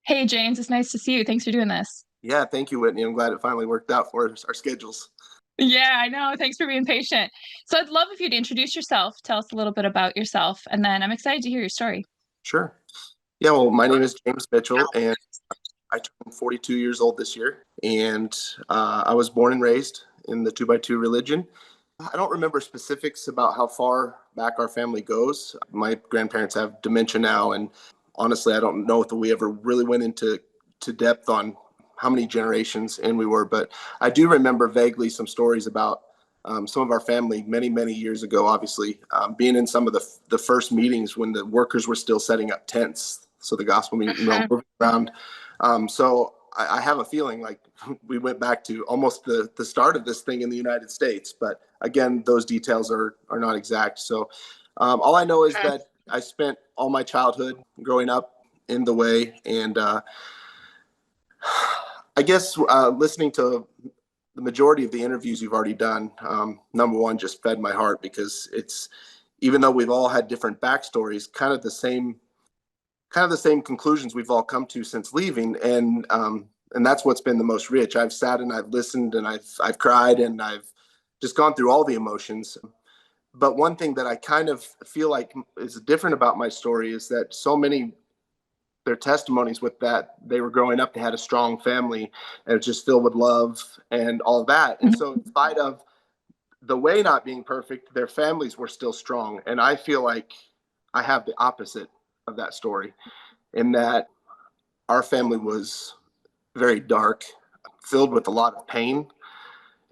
Hey, James, it's nice to see you. Thanks for doing this. Yeah, thank you, Whitney. I'm glad it finally worked out for us, our schedules. Yeah, I know. Thanks for being patient. So I'd love if you'd introduce yourself, tell us a little bit about yourself, and then I'm excited to hear your story. Sure. Yeah, well, my name is James Mitchell, and I turned 42 years old this year. And I was born and raised in the two by two religion. I don't remember specifics about how far back our family goes. My grandparents have dementia now, and honestly, I don't know if we ever really went into depth on how many generations in we were, but I do remember vaguely some stories about some of our family many years ago. Obviously, being in some of the first meetings when the workers were still setting up tents, so the gospel meeting, Mhm. moving around. So I have a feeling like we went back to almost the start of this thing in the United States, but again, those details are not exact. So all I know is that I spent all my childhood growing up in the way, and I guess listening to the majority of the interviews you've already done, number one, just fed my heart because it's even though we've all had different backstories, kind of the same conclusions we've all come to since leaving, and that's what's been the most rich. I've sat and I've listened and I've cried and I've just gone through all the emotions. But one thing that I kind of feel like is different about my story is that so many their testimonies with that they were growing up, they had a strong family and it's just filled with love and all that. And so in spite of the way not being perfect, their families were still strong. And I feel like I have the opposite of that story in that our family was very dark, filled with a lot of pain,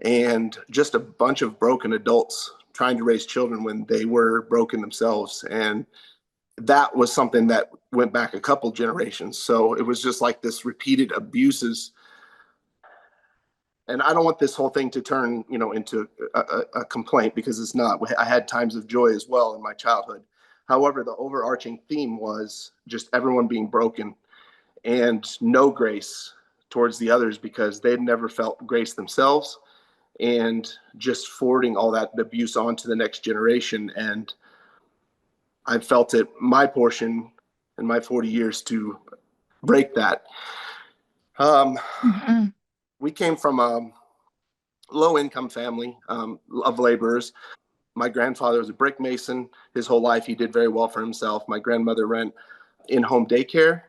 and just a bunch of broken adults trying to raise children when they were broken themselves. And that was something that went back a couple generations. So it was just like this repeated abuses. And I don't want this whole thing to turn, into a complaint because it's not. I had times of joy as well in my childhood. However, the overarching theme was just everyone being broken and no grace towards the others because they'd never felt grace themselves, and just forwarding all that abuse on to the next generation. And I felt it my portion in my 40 years to break that. Um, Mhm. we came from a low income family of laborers. My grandfather was a brick mason his whole life. He did very well for himself. My grandmother ran in home daycare,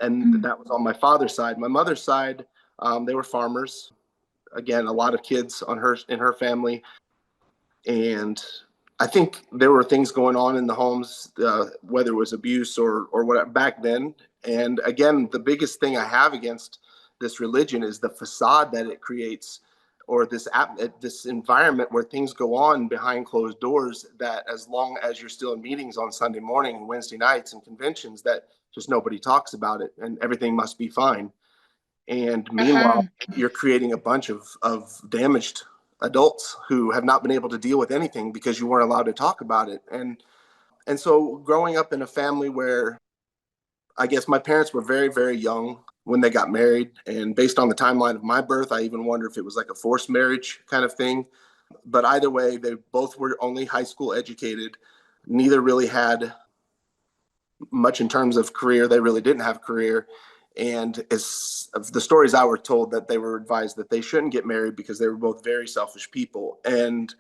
and Mhm. that was on my father's side. My mother's side, they were farmers. Again, a lot of kids on her in her family, and I think there were things going on in the homes, whether it was abuse or what back then. And again, the biggest thing I have against this religion is the facade that it creates, or this environment where things go on behind closed doors. That as long as you're still in meetings on Sunday morning and Wednesday nights and conventions, that just nobody talks about it and everything must be fine. And meanwhile, Mhm. you're creating a bunch of damaged adults who have not been able to deal with anything because you weren't allowed to talk about it. And so growing up in a family where I guess my parents were very young when they got married. And based on the timeline of my birth, I even wonder if it was like a forced marriage kind of thing. But either way, they both were only high school educated. Neither really had much in terms of career. They really didn't have a career. And as of the stories I were told, that they were advised that they shouldn't get married because they were both very selfish people, and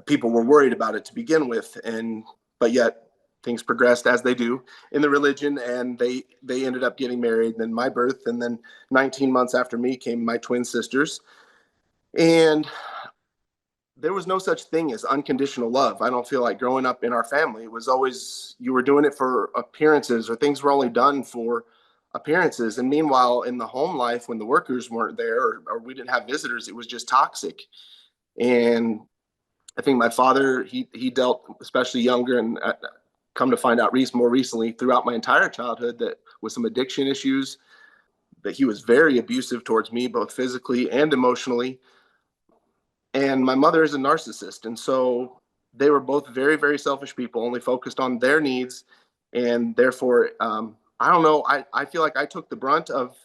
people were worried about it to begin with. And but yet things progressed as they do in the religion, and they ended up getting married. Then my birth, and then 19 months after me came my twin sisters, and there was no such thing as unconditional love. I don't feel like growing up in our family, it was always you were doing it for appearances, or things were only done for appearances. And meanwhile, in the home life, when the workers weren't there, or we didn't have visitors, it was just toxic. And I think my father, he dealt, especially younger, and come to find out more recently throughout my entire childhood, that with some addiction issues, that he was very abusive towards me, both physically and emotionally. And my mother is a narcissist, and so they were both very selfish people, only focused on their needs. And therefore, I don't know, I feel like I took the brunt of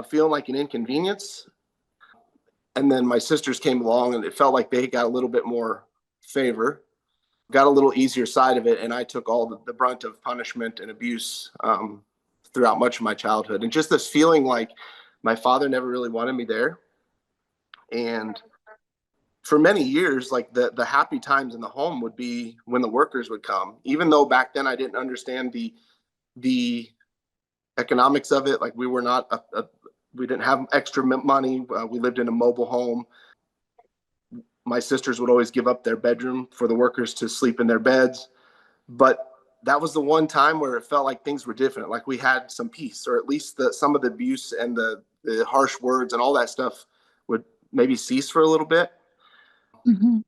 feeling like an inconvenience. And then my sisters came along and it felt like they got a little bit more favor, got a little easier side of it, and I took all the brunt of punishment and abuse throughout much of my childhood. And just this feeling like my father never really wanted me there. And for many years, like the happy times in the home would be when the workers would come, even though back then I didn't understand the economics of it. Like we were not we didn't have extra money. We lived in a mobile home. My sisters would always give up their bedroom for the workers to sleep in their beds. But that was the one time where it felt like things were different. Like we had some peace, or at least some of the abuse and the harsh words and all that stuff would maybe cease for a little bit. Mm-hmm.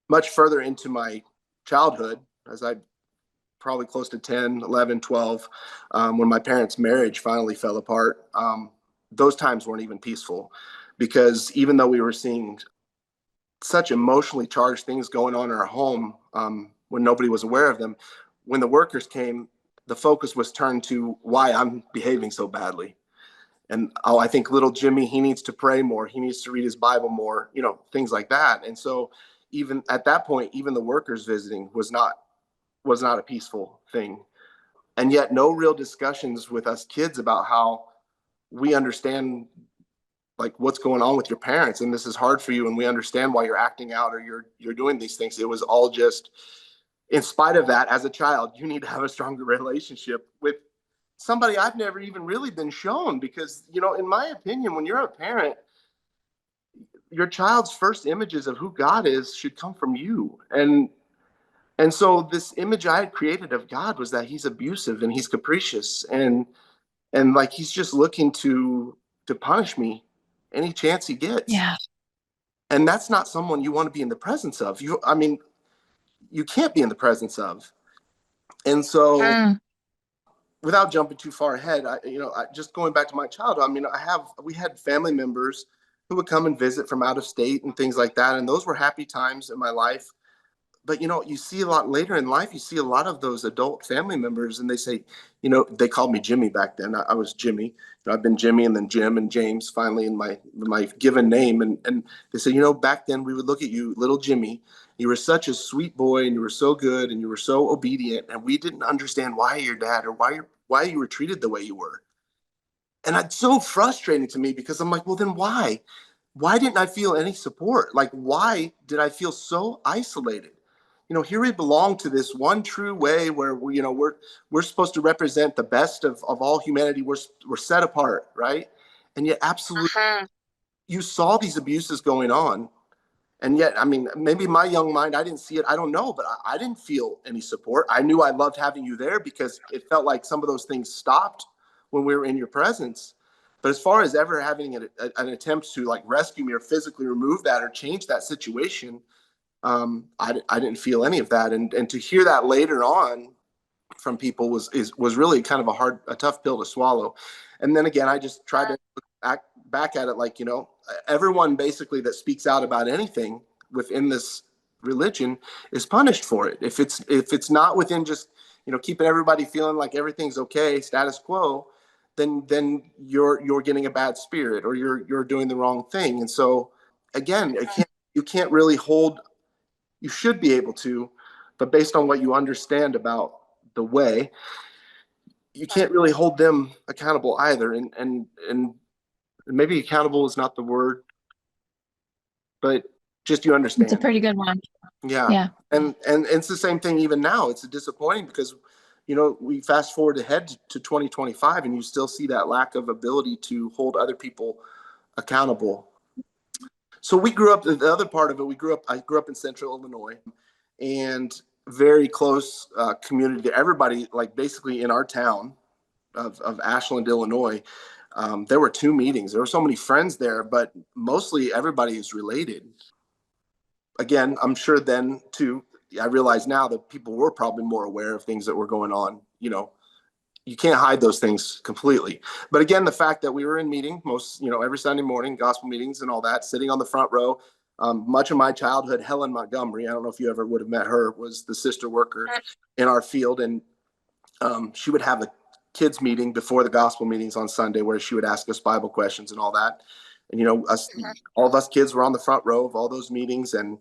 Much further into my childhood, as I probably close to 10, 11, 12, when my parents' marriage finally fell apart, those times weren't even peaceful, because even though we were seeing such emotionally charged things going on in our home, when nobody was aware of them, when the workers came, the focus was turned to why I'm behaving so badly. And I think little Jimmy, he needs to pray more. He needs to read his Bible more, things like that. And so even at that point, even the workers visiting was not a peaceful thing. And yet no real discussions with us kids about how we understand like what's going on with your parents, and this is hard for you, and we understand why you're acting out or you're doing these things. It was all just, in spite of that, as a child, you need to have a stronger relationship with somebody I've never even really been shown, because in my opinion, when you're a parent, your child's first images of who God is should come from you. And so this image I had created of God was that he's abusive and he's capricious and like he's just looking to punish me any chance he gets. Yeah. And that's not someone you want to be in the presence of. You can't be in the presence of. And so without jumping too far ahead, just going back to my childhood, we had family members who would come and visit from out of state and things like that. And those were happy times in my life. But you see a lot later in life, you see a lot of those adult family members, and they say, they called me Jimmy back then. I was Jimmy. I've been Jimmy and then Jim and James finally in my given name. And they say, back then we would look at you, little Jimmy. You were such a sweet boy, and you were so good, and you were so obedient, and we didn't understand why your dad or why you were treated the way you were. And it's so frustrating to me, because I'm like, well, then why? Why didn't I feel any support? Like, why did I feel so isolated? Here we belong to this one true way where we're supposed to represent the best of all humanity. We're set apart, right? And yet, absolutely, you saw these abuses going on, and yet, maybe my young mind, I didn't see it. I don't know, but I didn't feel any support. I knew I loved having you there because it felt like some of those things stopped when we were in your presence. But as far as ever having an attempt to like rescue me or physically remove that or change that situation, I didn't feel any of that. And to hear that later on from people was really kind of a tough pill to swallow. And then again, I just tried to look back at it like, everyone basically that speaks out about anything within this religion is punished for it. If it's not within just, keeping everybody feeling like everything's okay, status quo, then you're getting a bad spirit, or you're doing the wrong thing. And so again, you can't really hold. You should be able to, but based on what you understand about the way, you can't really hold them accountable either. And maybe accountable is not the word, but just you understand. It's a pretty good one. Yeah. Yeah. And it's the same thing even now. It's disappointing because, we fast forward ahead to 2025 and you still see that lack of ability to hold other people accountable. So we grew up, the other part of it, I grew up in Central Illinois, and very close community to everybody, like basically in our town of Ashland, Illinois. There were 2 meetings. There were so many friends there, but mostly everybody is related. Again, I'm sure then too, I realize now that people were probably more aware of things that were going on. You can't hide those things completely. But again, the fact that we were in meeting every Sunday morning, gospel meetings and all that, sitting on the front row. Much of my childhood, Helen Montgomery, I don't know if you ever would have met her, was the sister worker in our field. And she would have a kids meeting before the gospel meetings on Sunday where she would ask us Bible questions and all that. And, all of us kids were on the front row of all those meetings. And,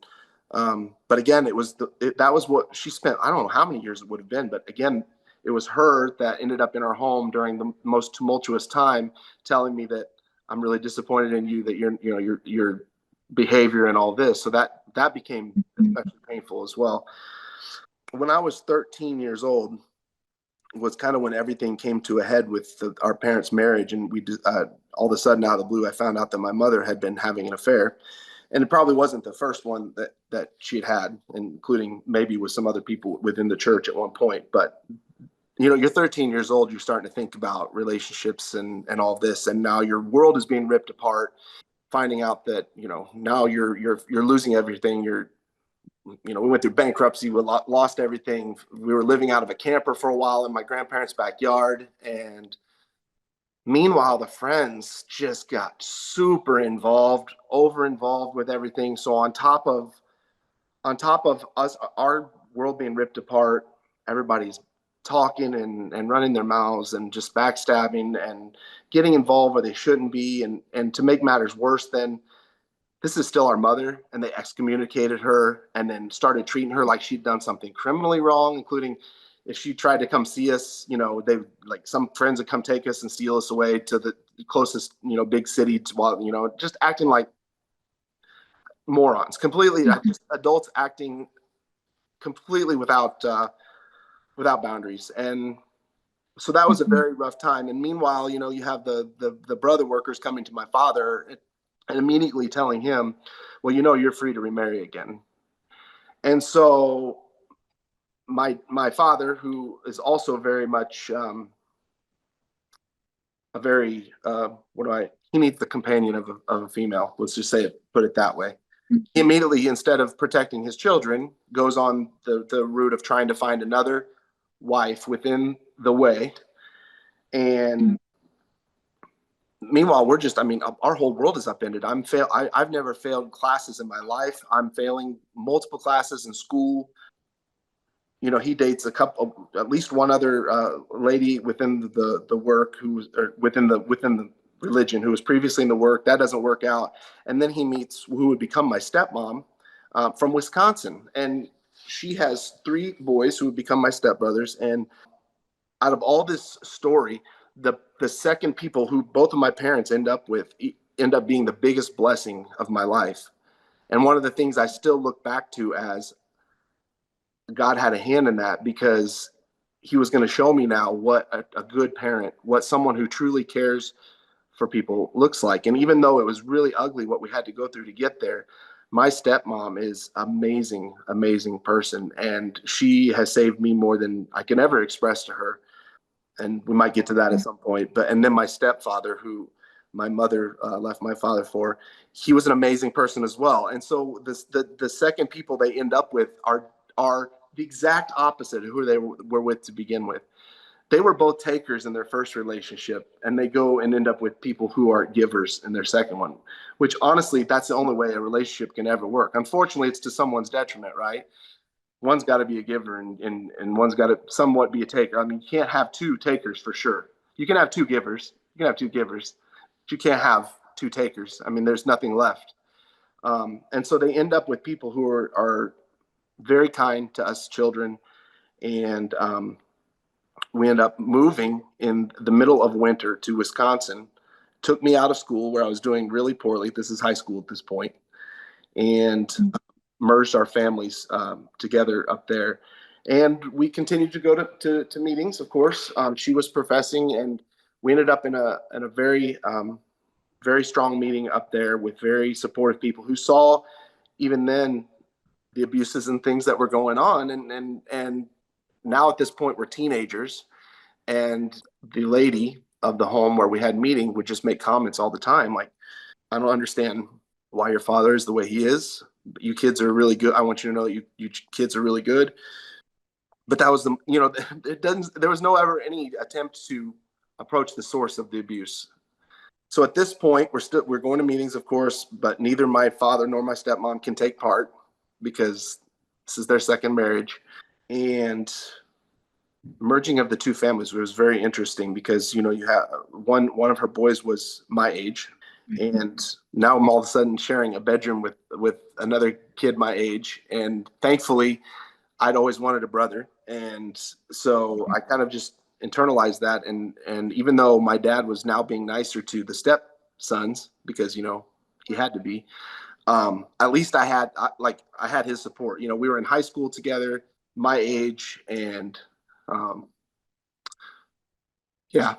but again, that was what she spent. I don't know how many years it would have been, but again, it was her that ended up in our home during the most tumultuous time, telling me that I'm really disappointed in you, that your behavior and all this. So that became especially painful as well. When I was 13 years old was kind of when everything came to a head with our parents' marriage, and all of a sudden, out of the blue, I found out that my mother had been having an affair, and it probably wasn't the first one that she had, including maybe with some other people within the church at one point. But you're 13 years old, you're starting to think about relationships and all this, and now your world is being ripped apart. Finding out that now you're losing everything. We went through bankruptcy, we lost everything. We were living out of a camper for a while in my grandparents' backyard. And meanwhile, the friends just got super involved, over involved with everything. So on top of us, our world being ripped apart, everybody's talking and running their mouths and just backstabbing and getting involved where they shouldn't be. And to make matters worse, then this is still our mother, and they excommunicated her and then started treating her like she'd done something criminally wrong, including if she tried to come see us, they like some friends would come take us and steal us away to the closest, big city while, just acting like morons, completely just adults acting completely without boundaries. And so that was a very rough time. And meanwhile, you have the brother workers coming to my father and immediately telling him, well, you're free to remarry again. And so my father, who is also very much he needs the companion of a female. Let's just put it that way. He immediately, instead of protecting his children, goes on the route of trying to find another wife within the way. And meanwhile, our whole world is upended. I've never failed classes in my life. I'm failing multiple classes in school. He dates at least one other lady within the work within the religion who was previously in the work. That doesn't work out. And then he meets who would become my stepmom from Wisconsin. And she has 3 boys who would become my stepbrothers. And out of all this story, the second people who both of my parents end up being the biggest blessing of my life. And one of the things I still look back to as God had a hand in that, because he was going to show me now what a good parent, what someone who truly cares for people looks like. And even though it was really ugly what we had to go through to get there, my stepmom is amazing, amazing person. And she has saved me more than I can ever express to her. And we might get to that at some point. And then my stepfather, who my mother left my father for, he was an amazing person as well. And so the second people they end up with are the exact opposite of who they were with to begin with. They were both takers in their first relationship, and they go and end up with people who are givers in their second one, which honestly, that's the only way a relationship can ever work. Unfortunately, it's to someone's detriment, right? One's got to be a giver and one's got to somewhat be a taker. You can't have 2 takers for sure. You can have 2 givers. You can have 2 givers, but you can't have 2 takers. There's nothing left. And so they end up with people who are very kind to us children. And we end up moving in the middle of winter to Wisconsin. Took me out of school where I was doing really poorly. This is high school at this point. And merged our families together up there. And we continued to go to meetings, of course. She was professing, and we ended up in a very, very strong meeting up there with very supportive people who saw even then the abuses and things that were going on. And now at this point, we're teenagers. And the lady of the home where we had meeting would just make comments all the time. Like, I don't understand why your father is the way he is. You kids are really good. I want you to know you kids are really good. But that was there was no ever any attempt to approach the source of the abuse. So at this point, we're going to meetings, of course, but neither my father nor my stepmom can take part because this is their second marriage. And merging of the 2 families was very interesting because, you have one of her boys was my age. And now I'm all of a sudden sharing a bedroom with another kid my age. And thankfully, I'd always wanted a brother. And so I kind of just internalized that. And even though my dad was now being nicer to the stepsons, because, he had to be, at least I had his support. We were in high school together, my age. And yeah,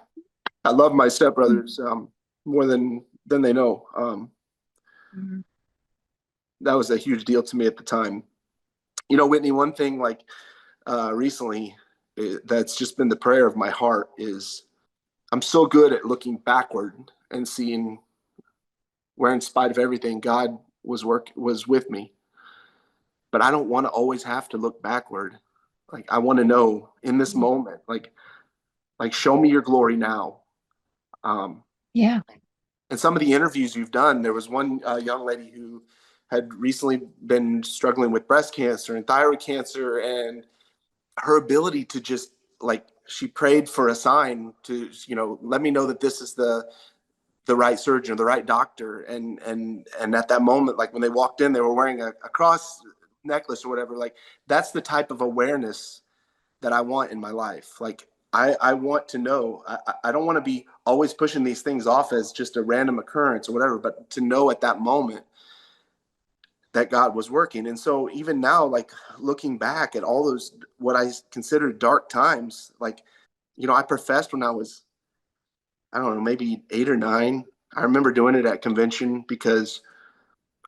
I love my stepbrothers more than they know. Mhm. That was a huge deal to me at the time. Whitney, one thing like recently that's just been the prayer of my heart is I'm so good at looking backward and seeing where, in spite of everything, God was with me. But I don't want to always have to look backward. Like I want to know in this moment, like show me your glory now. Um, Yeah. and some of the interviews you've done, there was one young lady who had recently been struggling with breast cancer and thyroid cancer, and her ability to just like she prayed for a sign to let me know that this is the right surgeon or the right doctor, and at that moment, like when they walked in, they were wearing a cross necklace or whatever. Like that's the type of awareness that I want in my life. Like I want to know. I don't want to be always pushing these things off as just a random occurrence or whatever, but to know at that moment that God was working. And so even now, like looking back at all those, what I consider dark times, like, I professed when I was, I don't know, maybe 8 or 9. I remember doing it at convention because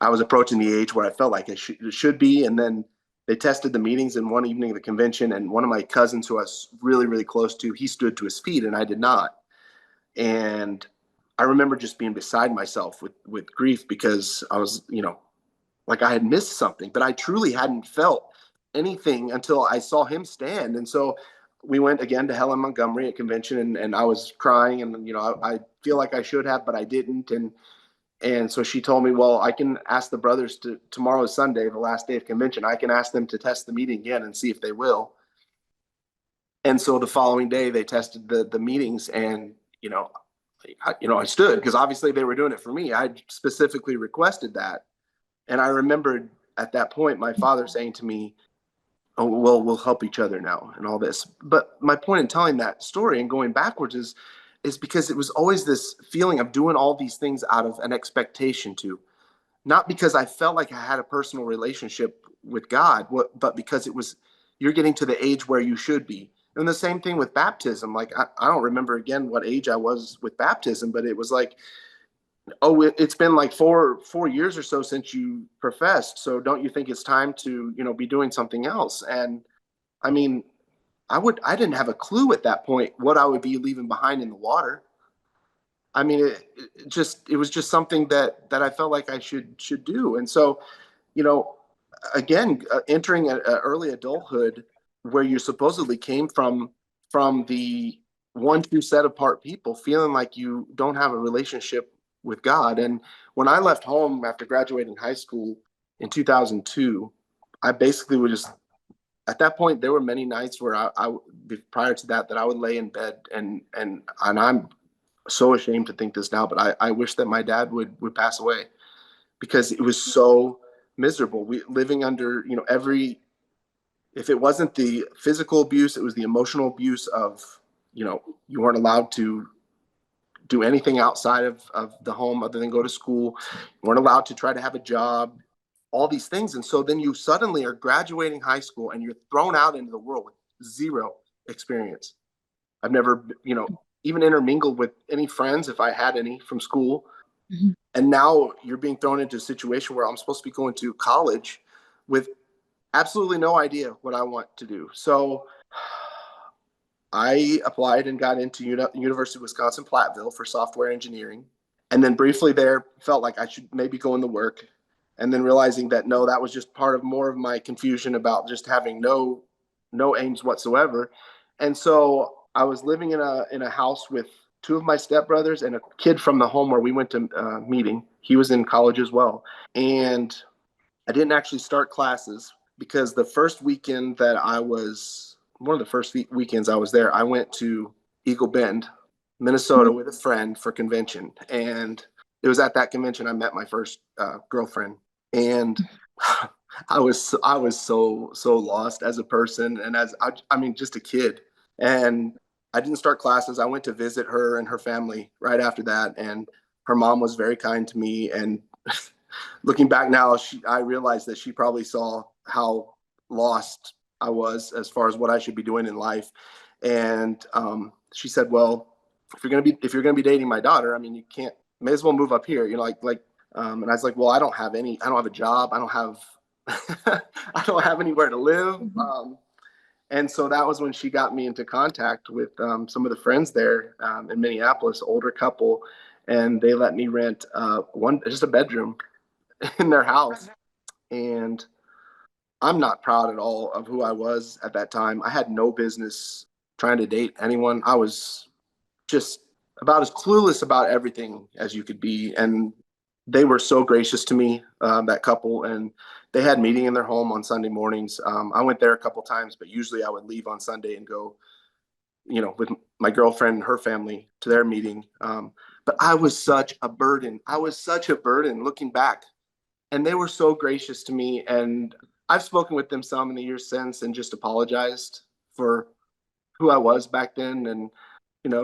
I was approaching the age where I felt like it should be. And then they tested the meetings in one evening of the convention. And one of my cousins who I was really, really close to, he stood to his feet and I did not. And I remember just being beside myself with grief because I was, like I had missed something, but I truly hadn't felt anything until I saw him stand. And so we went again to Helen Montgomery at convention, and I was crying, and I feel like I should have, but I didn't. And so she told me, well, I can ask the brothers to, tomorrow is Sunday, the last day of convention. I can ask them to test the meeting again and see if they will. And so the following day they tested the meetings, and I stood because obviously they were doing it for me. I specifically requested that. And I remembered at that point my father saying to me, "Oh, well, we'll help each other now," and all this. But my point in telling that story and going backwards is because it was always this feeling of doing all these things out of an expectation to, not because I felt like I had a personal relationship with God, but because it was, you're getting to the age where you should be. And the same thing with baptism. Like I don't remember again what age I was with baptism, but it was like, oh, it's been like four years or so since you professed. So don't you think it's time to, be doing something else? And I mean, I didn't have a clue at that point what I would be leaving behind in the water. I mean, it was just something that I felt like I should do. And so, you know, again, entering a early adulthood where you supposedly came from the one true set apart people, feeling like you don't have a relationship with God. And when I left home after graduating high school in 2002, I basically would just, at that point, there were many nights where prior to that I would lay in bed and I'm so ashamed to think this now, but I wish that my dad would pass away because it was so miserable. We living under, if it wasn't the physical abuse, it was the emotional abuse of, you weren't allowed to do anything outside of the home other than go to school. You weren't allowed to try to have a job, all these things. And so then you suddenly are graduating high school and you're thrown out into the world with zero experience. I've never, even intermingled with any friends if I had any from school. Mhm. And now you're being thrown into a situation where I'm supposed to be going to college with absolutely no idea what I want to do. So I applied and got into University of Wisconsin Platteville for software engineering. And then briefly there felt like I should maybe go into work. And then realizing that no, that was just part of more of my confusion about just having no aims whatsoever. And so I was living in a house with two of my stepbrothers and a kid from the home where we went to meeting. He was in college as well. And I didn't actually start classes because the first weekend that I was, one of the first weekends I was there, I went to Eagle Bend, Minnesota with a friend for convention. And it was at that convention I met my first girlfriend. And I was so lost as a person and as I mean just a kid. And I didn't start classes. I went to visit her and her family right after that, and her mom was very kind to me. And looking back now, I realized that she probably saw how lost I was as far as what I should be doing in life. And she said, "Well, if you're gonna be dating my daughter, I mean, you can't. May as well move up here. You know, like." And I was like, "Well, I don't have a job. I don't have I don't have anywhere to live." Mhm. And so that was when she got me into contact with some of the friends there in Minneapolis, older couple, and they let me rent just a bedroom in their house. And I'm not proud at all of who I was at that time. I had no business trying to date anyone. I was just about as clueless about everything as you could be. And they were so gracious to me, that couple, and they had meeting in their home on Sunday mornings. I went there a couple times, but usually I would leave on Sunday and go, with my girlfriend and her family to their meeting. But I was such a burden. I was such a burden looking back, and they were so gracious to me. And I've spoken with them some in the years since and just apologized for who I was back then, and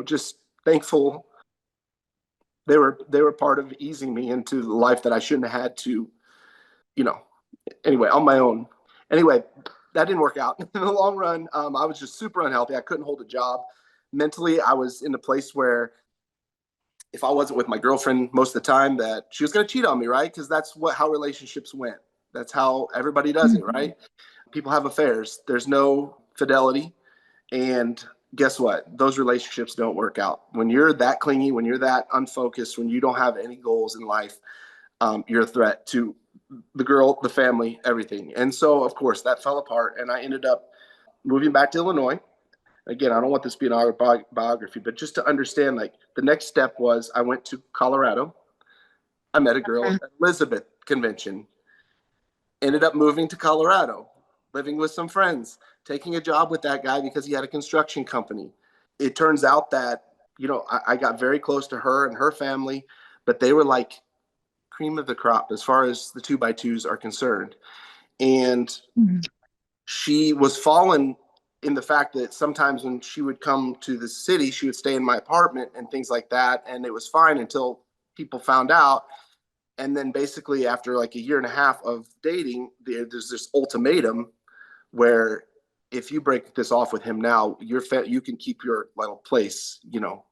just thankful they were part of easing me into the life that I shouldn't have had to, you know, anyway, on my own. Anyway, that didn't work out. In the long run, I was just super unhealthy. I couldn't hold a job. Mentally, I was in a place where if I wasn't with my girlfriend most of the time, that she was going to cheat on me, right? Because that's how relationships went. That's how everybody does it, Mhm. right? People have affairs. There's no fidelity. And guess what? Those relationships don't work out. When you're that clingy, when you're that unfocused, when you don't have any goals in life, you're a threat to the girl, the family, everything. And so, of course, that fell apart. And I ended up moving back to Illinois. Again, I don't want this to be an autobiography, but just to understand, like, the next step was I went to Colorado. I met a girl Okay. at Elizabeth Convention, ended up moving to Colorado, living with some friends, taking a job with that guy because he had a construction company. It turns out that, I got very close to her and her family, but they were like cream of the crop as far as the two by twos are concerned. And Mhm. she was fallen in the fact that sometimes when she would come to the city, she would stay in my apartment and things like that. And it was fine until people found out. And then basically after like a year and a half of dating, there's this ultimatum where if you break this off with him now, you can keep your little place.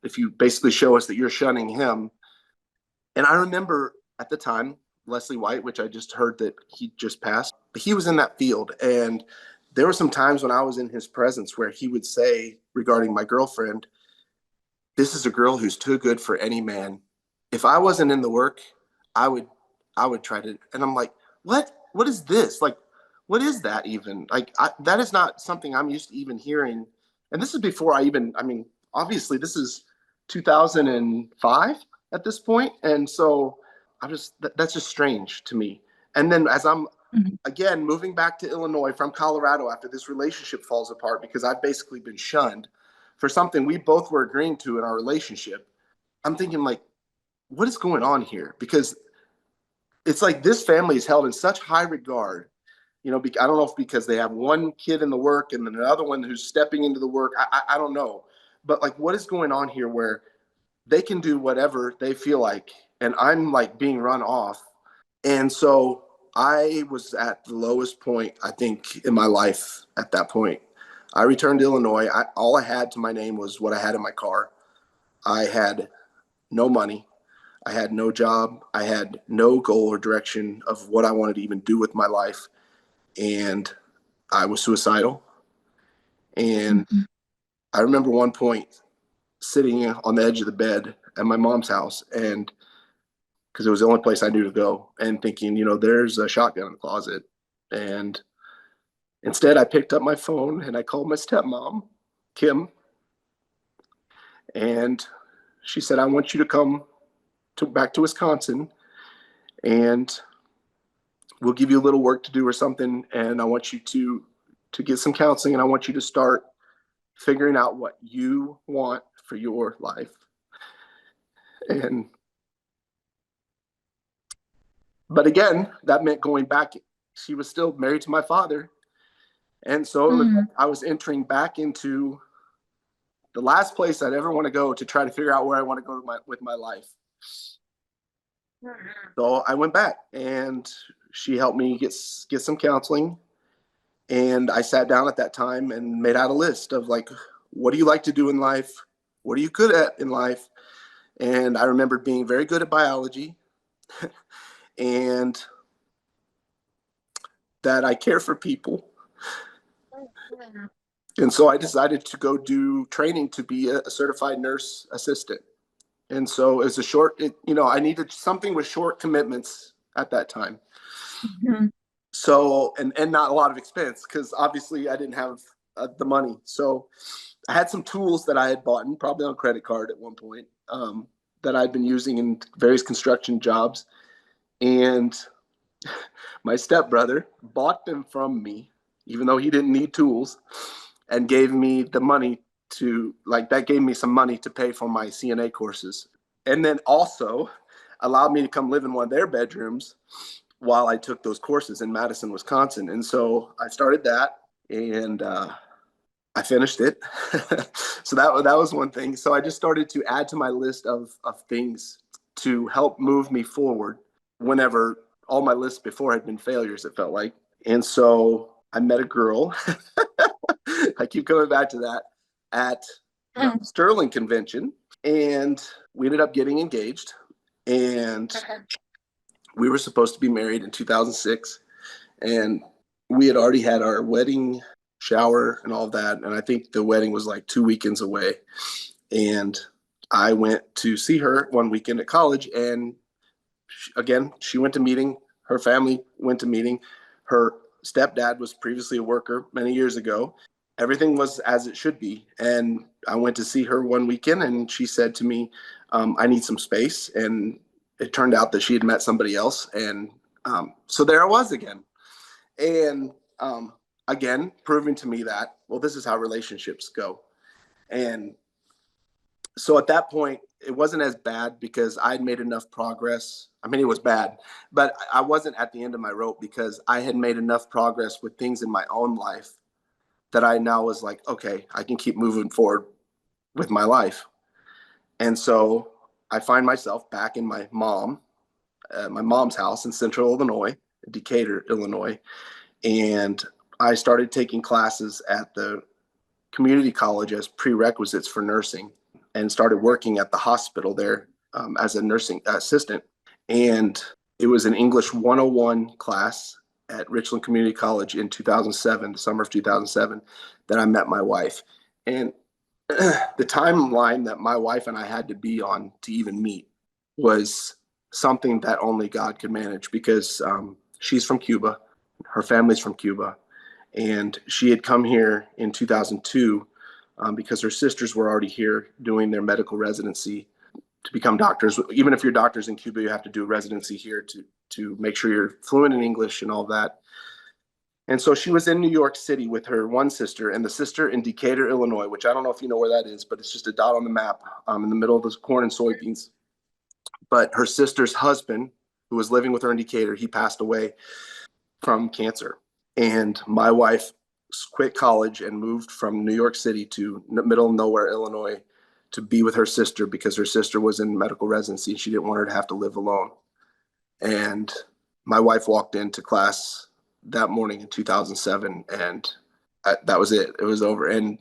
If you basically show us that you're shunning him. And I remember at the time, Leslie White, which I just heard that he just passed, but he was in that field. And there were some times when I was in his presence where he would say regarding my girlfriend, "This is a girl who's too good for any man." If I wasn't in the work, I would I would try to, and I'm like, "What? What is this? Like, what is that even? Like, that is not something I'm used to even hearing." And this is before I mean, obviously this is 2005 at this point. And so that's just strange to me. And then as I'm Mhm. again moving back to Illinois from Colorado after this relationship falls apart because I've basically been shunned for something we both were agreeing to in our relationship. I'm thinking, like, what is going on here? Because it's like this family is held in such high regard. I don't know if because they have one kid in the work and then another one who's stepping into the work. I don't know, but like, what is going on here where they can do whatever they feel like, and I'm like being run off. And so I was at the lowest point, I think, in my life at that point. I returned to Illinois. All I had to my name was what I had in my car. I had no money. I had no job. I had no goal or direction of what I wanted to even do with my life. And I was suicidal. And Mhm. I remember one point sitting on the edge of the bed at my mom's house, and because it was the only place I knew to go, and thinking, there's a shotgun in the closet. And instead, I picked up my phone and I called my stepmom, Kim, and she said, "I want you to come back to Wisconsin, and we'll give you a little work to do or something, and I want you to get some counseling, and I want you to start figuring out what you want for your life." And but again, that meant going back she was still married to my father. And so it was, Mm. I was entering back into the last place I'd ever want to go to try to figure out where I want to go with my life. So I went back, and she helped me get some counseling. And I sat down at that time and made out a list of like, what do you like to do in life? What are you good at in life? And I remembered being very good at biology and that I care for people. And so I decided to go do training to be a certified nurse assistant. And so as a I needed something with short commitments at that time. Mhm. So, and not a lot of expense, because obviously I didn't have the money. So I had some tools that I had bought, probably on credit card at one point, that I'd been using in various construction jobs. And my stepbrother bought them from me, even though he didn't need tools, and gave me the money that gave me some money to pay for my CNA courses. And then also allowed me to come live in one of their bedrooms while I took those courses in Madison, Wisconsin. And so I started that, and I finished it. So that was one thing. So I just started to add to my list of things to help move me forward whenever all my lists before had been failures, it felt like. And so I met a girl. I keep coming back to that, at the Mm. Sterling convention, and we ended up getting engaged, and we were supposed to be married in 2006, and we had already had our wedding shower and all of that. And I think the wedding was like 2 weekends away. And I went to see her one weekend at college, and again, she went to meeting. Her family went to meeting. Her stepdad was previously a worker many years ago. Everything was as it should be. And I went to see her one weekend, and she said to me, I need some space. And it turned out that she had met somebody else. And so there I was again. And again, proving to me that, well, this is how relationships go. And so at that point, it wasn't as bad because I'd made enough progress. I mean, it was bad, but I wasn't at the end of my rope, because I had made enough progress with things in my own life that I now was like, okay, I can keep moving forward with my life. And so I find myself back in my mom's house in Central Illinois, Decatur, Illinois. And I started taking classes at the community college as prerequisites for nursing, and started working at the hospital there, as a nursing assistant. And it was an English 101 class at Richland Community College in 2007, the summer of 2007, that I met my wife. And the timeline that my wife and I had to be on to even meet was something that only God could manage, because she's from Cuba, her family's from Cuba, and she had come here in 2002, because her sisters were already here doing their medical residency to become doctors. Even if you're doctors in Cuba, you have to do a residency here to make sure you're fluent in English and all that. And so she was in New York City with her one sister, and the sister in Decatur, Illinois, which I don't know if you know where that is, but it's just a dot on the map, in the middle of the corn and soybeans. But her sister's husband, who was living with her in Decatur, he passed away from cancer. And my wife quit college and moved from New York City to middle of nowhere, Illinois, to be with her sister, because her sister was in medical residency. She didn't want her to have to live alone. And my wife walked into class that morning in 2007, and that was it. It was over. And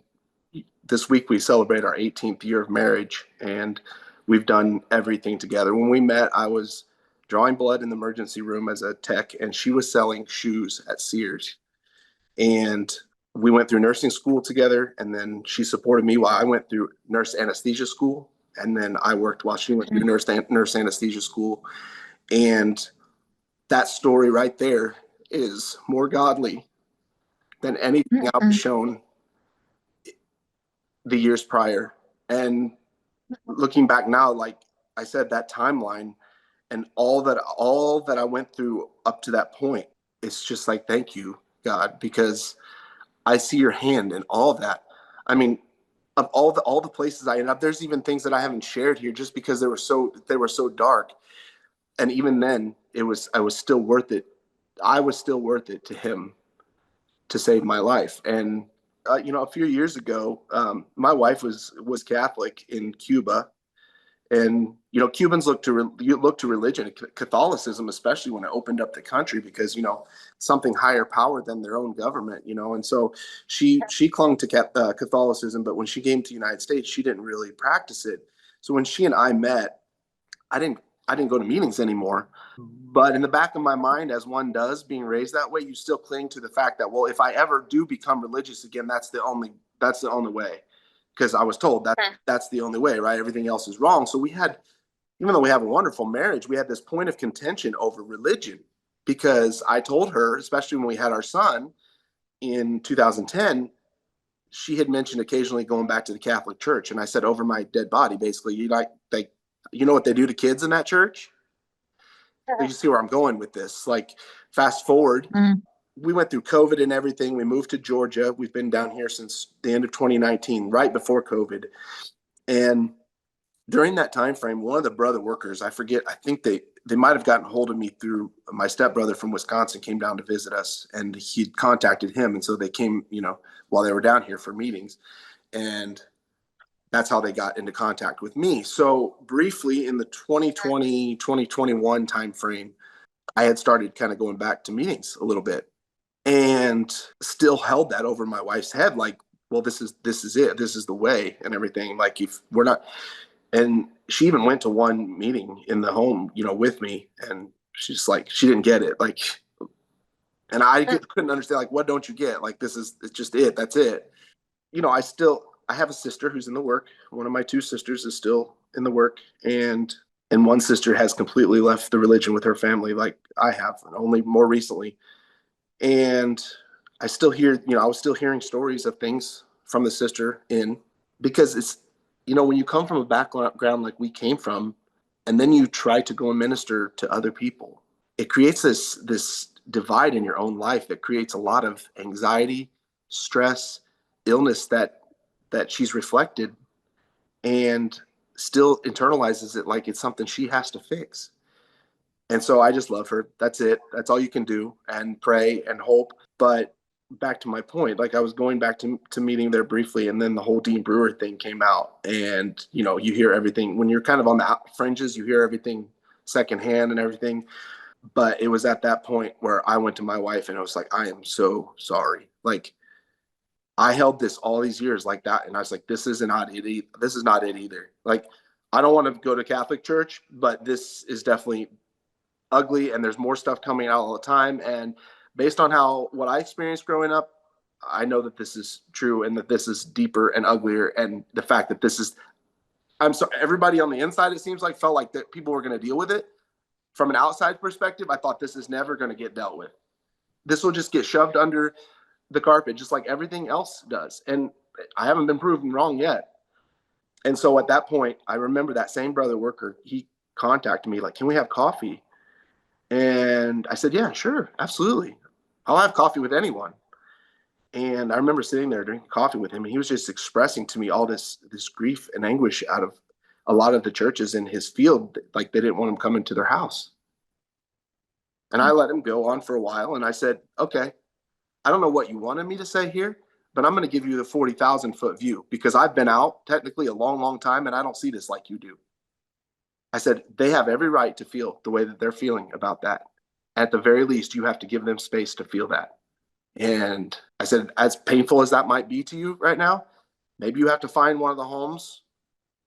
this week we celebrate our 18th year of marriage, and we've done everything together. When we met, I was drawing blood in the emergency room as a tech, and she was selling shoes at Sears. And we went through nursing school together, and then she supported me while I went through nurse anesthesia school, and then I worked while she went through nurse anesthesia school. And that story right there is more godly than anything I was Mm. shown the years prior. And looking back now, like I said, that timeline and all that I went through up to that point, it's just like, thank you, God, because I see your hand in all of that. I mean, of all the places I ended up, there's even things that I haven't shared here just because they were so dark. And even then, I was still worth it I was still worth it to him to save my life. And a few years ago, my wife was Catholic in Cuba, and Cubans look to religion, Catholicism, especially when it opened up the country, because something higher power than their own government, and so she clung to Catholicism, but when she came to the United States, she didn't really practice it. So when she and I met, I didn't go to meetings anymore. But in the back of my mind, as one does, being raised that way, you still cling to the fact that, well, if I ever do become religious again, that's the only way. Because I was told that that's the only way, right? Everything else is wrong. So even though we have a wonderful marriage, we had this point of contention over religion, because I told her, especially when we had our son in 2010, she had mentioned occasionally going back to the Catholic Church. And I said, over my dead body, basically, you know what they do to kids in that church? You see where I'm going with this. Like, fast forward, we went through COVID and everything. We moved to Georgia. We've been down here since the end of 2019, right before COVID. And during that time frame, one of the brother workers, I forget, I think they might have gotten a hold of me through my stepbrother from Wisconsin, came down to visit us, and he contacted him. And so they came, while they were down here for meetings. And that's how they got into contact with me. So briefly in the 2020, 2021 timeframe, I had started kind of going back to meetings a little bit, and still held that over my wife's head. Like, well, this is it. This is the way and everything. Like, if we're not, and she even went to one meeting in the home, with me, and she's like, she didn't get it. Like, and couldn't understand, like, what don't you get? Like, it's just it. That's it. I have a sister who's in the work. One of my two sisters is still in the work, and one sister has completely left the religion with her family, like I have, only more recently. And I still hear, I was still hearing stories of things from the sister because it's, when you come from a background like we came from, and then you try to go and minister to other people, it creates this divide in your own life that creates a lot of anxiety, stress, illness that she's reflected, and still internalizes it like it's something she has to fix. And so I just love her. That's it. That's all you can do, and pray and hope. But back to my point, like, I was going back to meeting there briefly, and then the whole Dean Brewer thing came out, and you hear everything when you're kind of on the fringes. You hear everything secondhand and everything. But it was at that point where I went to my wife and I was like, I am so sorry. Like, I held this all these years like that. And I was like, this is not it. This is not it either. Like, I don't want to go to Catholic church, but this is definitely ugly. And there's more stuff coming out all the time. And based on what I experienced growing up, I know that this is true, and that this is deeper and uglier. And the fact that I'm sorry, everybody on the inside, it seems like, felt like that people were going to deal with it. From an outside perspective, I thought, this is never going to get dealt with. This will just get shoved under the carpet, just like everything else does. And I haven't been proven wrong yet. And so at that point, I remember that same brother worker, he contacted me like, can we have coffee? And I said, yeah, sure, absolutely. I'll have coffee with anyone. And I remember sitting there drinking coffee with him, and he was just expressing to me all this grief and anguish out of a lot of the churches in his field. Like, they didn't want him coming to their house. And I let him go on for a while. And I said, okay, I don't know what you wanted me to say here, but I'm going to give you the 40,000 foot view, because I've been out technically a long, long time, and I don't see this like you do. I said, they have every right to feel the way that they're feeling about that. At the very least, you have to give them space to feel that. And I said, as painful as that might be to you right now, maybe you have to find one of the homes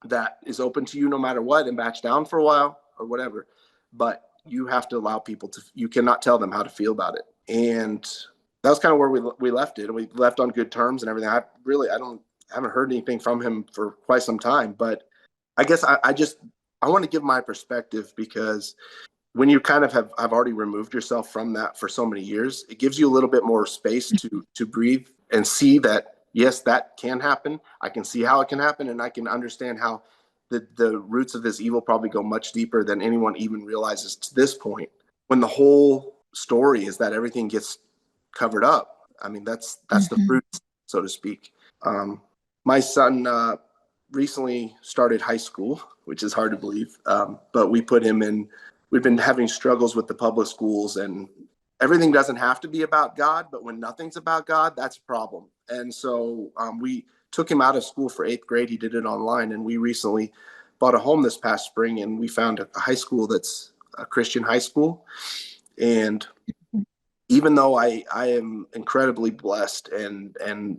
that is open to you no matter what, and batch down for a while or whatever. But you have to allow people you cannot tell them how to feel about it. And that was kind of where we left it. And we left on good terms and everything. I haven't heard anything from him for quite some time. But I guess I want to give my perspective, because when you kind of have already removed yourself from that for so many years, it gives you a little bit more space to breathe and see that, yes, that can happen. I can see how it can happen, and I can understand how the roots of this evil probably go much deeper than anyone even realizes to this point. When the whole story is that everything gets covered up. I mean, that's the fruit, so to speak. My son recently started high school, which is hard to believe. But we put him in. We've been having struggles with the public schools, and everything doesn't have to be about God, but when nothing's about God, that's a problem. And so we took him out of school for 8th grade. He did it online, and we recently bought a home this past spring, and we found a high school that's a Christian high school. And even though I am incredibly blessed and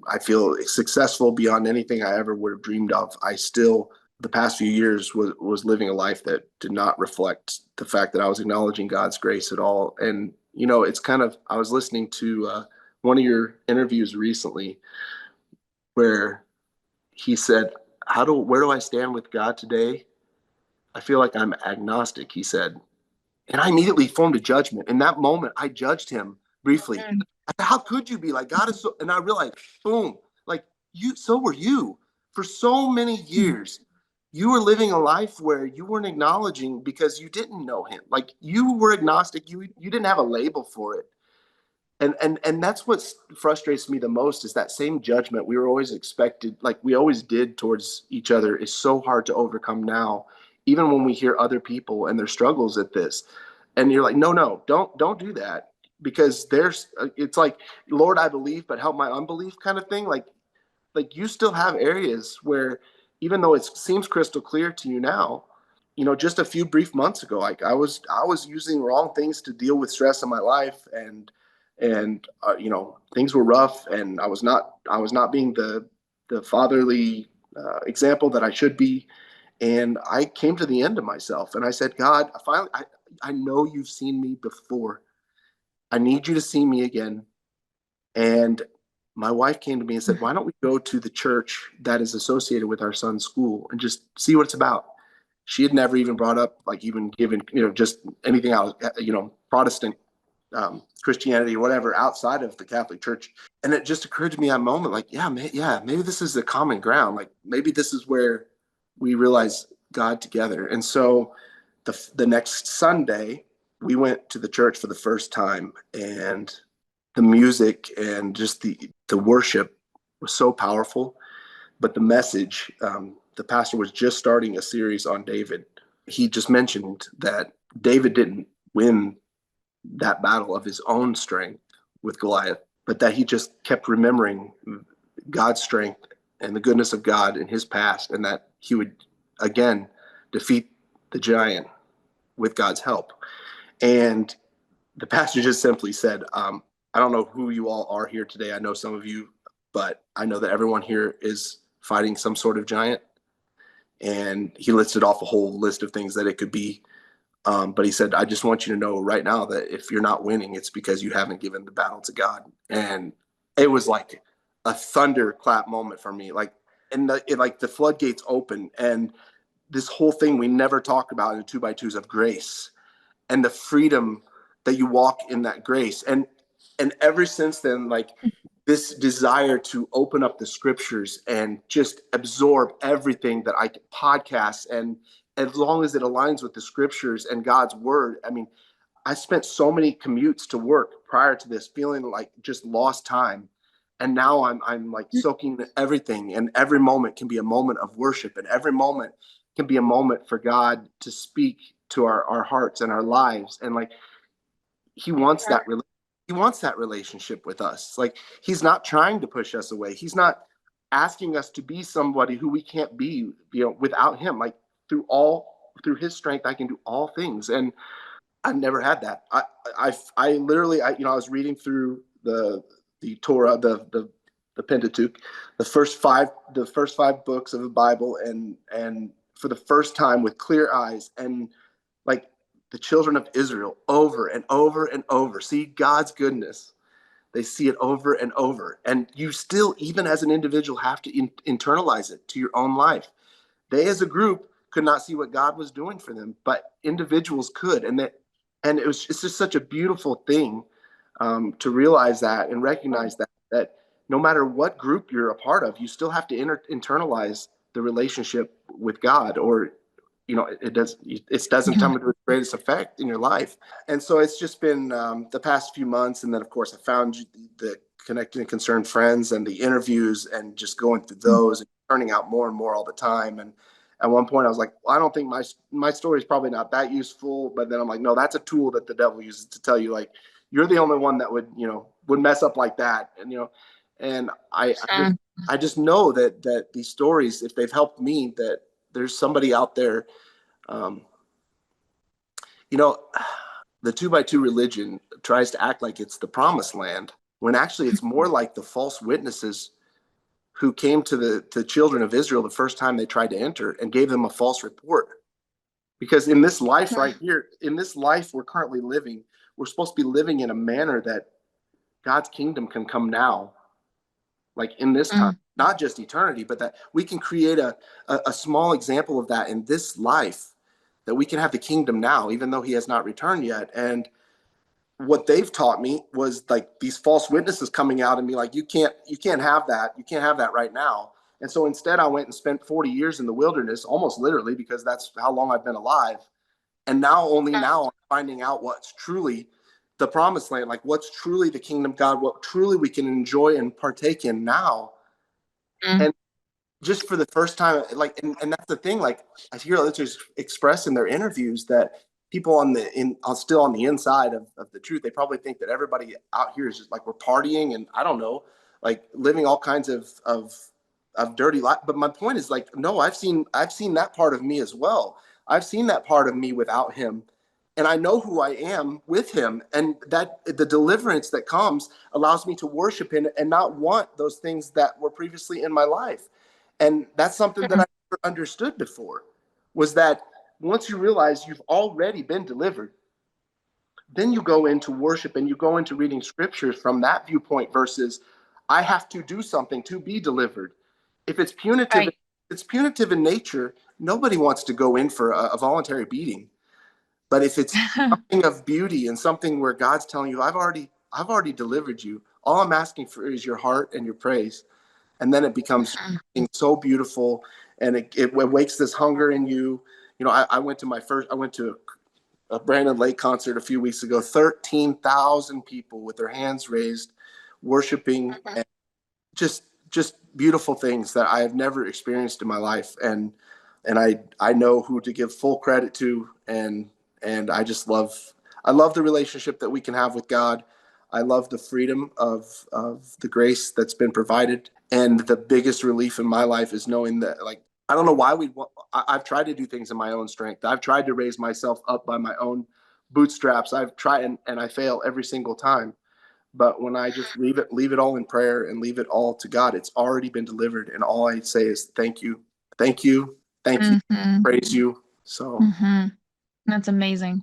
I feel successful beyond anything I ever would have dreamed of, I still, the past few years, was living a life that did not reflect the fact that I was acknowledging God's grace at all. And it's kind of, I was listening to one of your interviews recently where he said, where do I stand with God today? I feel like I'm agnostic, he said. And I immediately formed a judgment. In that moment, I judged him briefly. Mm. How could you be like, God is so, and I realized, boom, like so were you. For so many years, you were living a life where you weren't acknowledging because you didn't know him. Like, you were agnostic. You didn't have a label for it. And that's what frustrates me the most, is that same judgment we were always expected, like we always did towards each other, is so hard to overcome now, even when we hear other people and their struggles at this. And you're like, no, don't do that, because it's like, Lord, I believe, but help my unbelief kind of thing. Like you still have areas where, even though it seems crystal clear to you now, just a few brief months ago, like I was using wrong things to deal with stress in my life, and things were rough, and I was not being the fatherly example that I should be. And I came to the end of myself, and I said, God, I know you've seen me before. I need you to see me again. And my wife came to me and said, why don't we go to the church that is associated with our son's school and just see what it's about? She had never even brought up, like, even given, just anything out, Protestant Christianity or whatever outside of the Catholic Church. And it just occurred to me at a moment, like, yeah, maybe this is the common ground. Like, maybe this is where we realize God together. And so the next Sunday, we went to the church for the first time, and the music and just the worship was so powerful. But the message, the pastor was just starting a series on David. He just mentioned that David didn't win that battle of his own strength with Goliath, but that he just kept remembering God's strength and the goodness of God in his past, and that he would again defeat the giant with God's help. And the pastor just simply said, I don't know who you all are here today. I know some of you, but I know that everyone here is fighting some sort of giant. And he listed off a whole list of things that it could be. But he said, I just want you to know right now that if you're not winning, it's because you haven't given the battle to God. And it was like a thunderclap moment for me. Like, and the floodgates open, and this whole thing we never talked about in the 2x2s of grace and the freedom that you walk in that grace. And ever since then, like, this desire to open up the scriptures and just absorb everything that I can podcast, and as long as it aligns with the scriptures and God's word. I mean, I spent so many commutes to work prior to this feeling like just lost time. And now I'm like soaking everything, and every moment can be a moment of worship, and every moment can be a moment for God to speak to our hearts and our lives. And like, he wants that he wants that relationship with us. Like, he's not trying to push us away. He's not asking us to be somebody who we can't be, without him. Like, through his strength, I can do all things. And I've never had that. I literally, I was reading through the Torah, the Pentateuch, the first five books of the Bible, and for the first time with clear eyes, and like, the children of Israel over and over and over see God's goodness. They see it over and over. And you still, even as an individual, have to internalize it to your own life. They, as a group, could not see what God was doing for them, but individuals could. And it's just such a beautiful thing, to realize that and recognize that no matter what group you're a part of, you still have to internalize the relationship with God, or it doesn't come into its greatest effect in your life. And so it's just been the past few months. And then, of course, I found the Connecting and Concerned Friends and the interviews, and just going through those and turning out more and more all the time. And at one point I was like, well, I don't think my story is probably not that useful. But then I'm like, no, that's a tool that the devil uses to tell you, like, you're the only one that would mess up like that. And, and I just know that these stories, if they've helped me, that there's somebody out there, um, you know, the 2x2 religion tries to act like it's the promised land when actually it's more like the false witnesses who came to the children of Israel the first time they tried to enter and gave them a false report. Because in this life right here, in this life we're currently living, we're supposed to be living in a manner that God's kingdom can come now, like in this time, not just eternity, but that we can create a small example of that in this life, that we can have the kingdom now, even though he has not returned yet. And what they've taught me was like these false witnesses coming out and be like, you can't have that. You can't have that right now. And so instead I went and spent 40 years in the wilderness, almost literally, because that's how long I've been alive. And only now I'm finding out what's truly the promised land, like what's truly the kingdom of God, what truly we can enjoy and partake in now. And just for the first time, like, and that's the thing, like I hear others express in their interviews that people still on the inside of the truth, they probably think that everybody out here is just like we're partying and I don't know, like living all kinds of dirty life. But my point is like, no, I've seen that part of me as well. I've seen that part of me without him. And I know who I am with him. And that the deliverance that comes allows me to worship him and not want those things that were previously in my life. And that's something that I never understood before, was that once you realize you've already been delivered, then you go into worship and you go into reading scriptures from that viewpoint versus I have to do something to be delivered. If it's punitive, Right. it's punitive in nature. Nobody wants to go in for a voluntary beating. But if it's something of beauty and something where God's telling you, I've already delivered you. All I'm asking for is your heart and your praise. And then it becomes so beautiful, and it wakes this hunger in you. I went to a Brandon Lake concert a few weeks ago, 13,000 people with their hands raised, worshiping, and just beautiful things that I have never experienced in my life. And I know who to give full credit to, and I love the relationship that we can have with God. I love the freedom of the grace that's been provided. And the biggest relief in my life is knowing that, like, I don't know why I've tried to do things in my own strength. I've tried to raise myself up by my own bootstraps. I've tried and I fail every single time. But when I just leave it all in prayer and leave it all to God, it's already been delivered. And all I say is thank you, thank you, thank you, praise you. So That's amazing.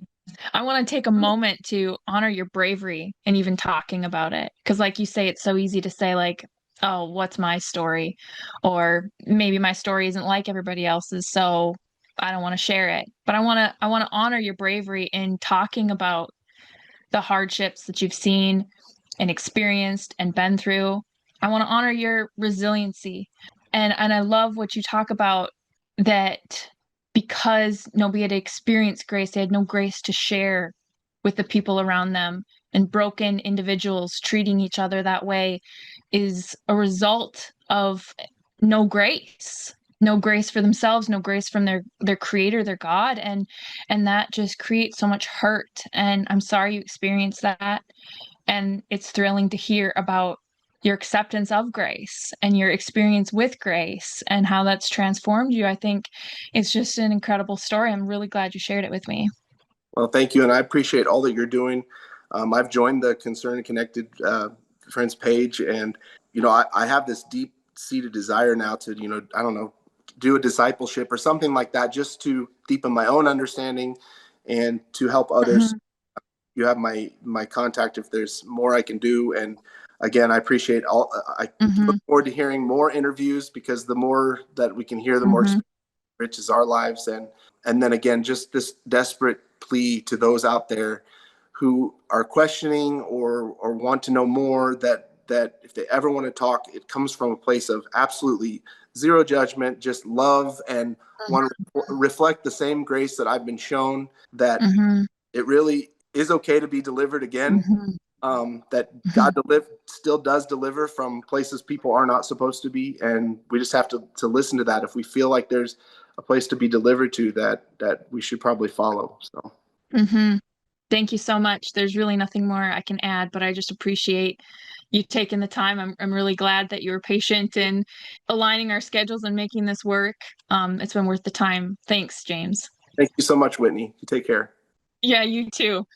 I want to take a moment to honor your bravery and even talking about it. Because, like you say, it's so easy to say, like, oh, what's my story? Or maybe my story isn't like everybody else's, so I don't want to share it. But I want to honor your bravery in talking about the hardships that you've seen and experienced and been through. I want to honor your resiliency. And I love what you talk about, that because nobody had experienced grace, they had no grace to share with the people around them. And broken individuals treating each other that way is a result of no grace. No grace for themselves, no grace from their creator, their God, and that just creates so much hurt. And I'm sorry you experienced that. And it's thrilling to hear about your acceptance of grace and your experience with grace and how that's transformed you. I think it's just an incredible story. I'm really glad you shared it with me. well, thank you, and I appreciate all that you're doing. I've joined the Concerned and Connected Friends page, and I have this deep-seated desire now to I don't know, do a discipleship or something like that, just to deepen my own understanding and to help others. You have my contact if there's more I can do. And again, I appreciate all. I look forward to hearing more interviews, because the more that we can hear, the more enriches our lives. And then again, just this desperate plea to those out there who are questioning or want to know more, that if they ever want to talk, it comes from a place of absolutely zero judgment, just love, and want to reflect the same grace that I've been shown, that it really is okay to be delivered again. That God still does deliver from places people are not supposed to be, and we just have to listen to that. If we feel like there's a place to be delivered to, that we should probably follow. So Thank you so much. There's really nothing more I can add, but I just appreciate you taking the time. I'm really glad that you were patient in aligning our schedules and making this work. It's been worth the time. Thanks, James. Thank you so much, Whitney. You take care. Yeah, you too.